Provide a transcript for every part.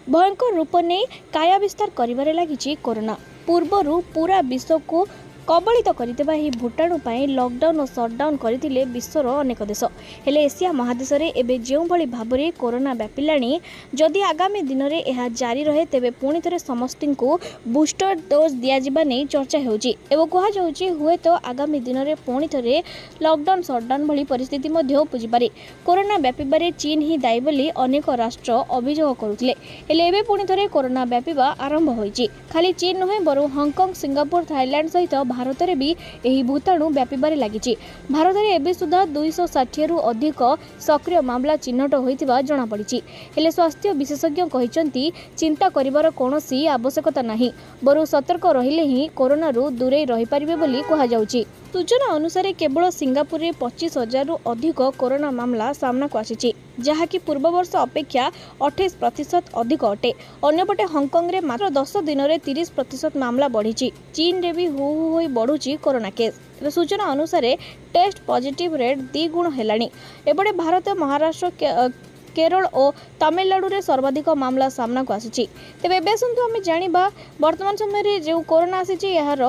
भयंकर रूप नहीं काया विस्तार करिबारे लागिछि कोरोना। पूर्वरु पूरा विश्व को कबलित करथिबा ही भूताणु पाई लॉकडाउन और शटडाउन करथिले विश्वर अनेक देश। हेले एशिया महादेश रे एबे जेउ भली भाबरे कोरोना व्यापिलाणी, जदि आगामी दिन में यह जारी रहे तेबे पुणी थे समस्त को बूस्टर डोज दिज्वा नहीं चर्चा होउछि एवं कहुछि हुए तो आगामी दिन में पुणी थे लॉकडाउन शटडाउन भली परिस्थिति उपजिपारे। कोरोना व्यापारे चीन ही दायी बोली अनेक राष्ट्र अभियोग करुले। हेले एबे पुणी थे कोरोना व्यापा आरंभ होइछि। खाली चीन नुहे बरु हांगकांग, सिंगापुर, थाईलैंड सहित भारत में भी यही भूताणु व्यापारे लगी। भारत में एबे सुधा 260 रु अधिक सक्रिय मामला चिन्हट होइतिबा जणा पड़िछि। हेले स्वास्थ्य विशेषज्ञ कहिसंती चिंता करिवार कोनोसी आवश्यकता नाही, बरु सतर्क रहिले ही कोरोना रु दूरे रहि परिबे बोली कहा जाउछि। सूचना अनुसार केवल सिंगापुर में 25,000 रु अधिक कोरोना मामला सामना को आसी, जहाँकि पूर्व वर्ष अपेक्षा 28% अधिक अटे। अन्यपटे हांगकांग रे मात्र 10 दिन में 30% मामला बढ़ी। चीन रे भी हु हु बढ़ुची कोरोना केस। सूचना अनुसार टेस्ट पॉजिटिव रेट 2 गुण हेलाणी। एपटे भारत, महाराष्ट्र, केरल और तमिलनाडु रे सर्वाधिक मामला सामना को आसी। तेबे एबे आसंतु आमे जानिबा वर्तमान समय रे जो कोरोना आसी यार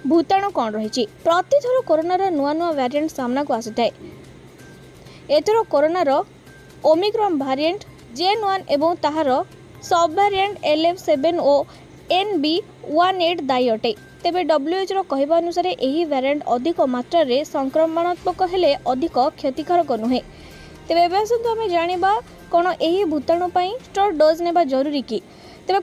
भूताणु कौन रही। प्रतिथर कोरोनार नुआ नुआ वेरिएंट सामना को आसी थाए। एथर कोरोनार ओमिक्रॉन वेरिएंट JN1 एवं ताहार सब वेरिएंट LF7 और NB18 दायी अटे। तेबे WHO कहवा अनुसार यही वेरिएंट अधिक मात्रा रे संक्रमणात्मक हेले अधिक क्षतिकारक नुहे। तेबे एबे आसंतु आमे जानिबा कोन एही भूताणु पई बूस्टर डोज नेबा जरूरी कि। तेबे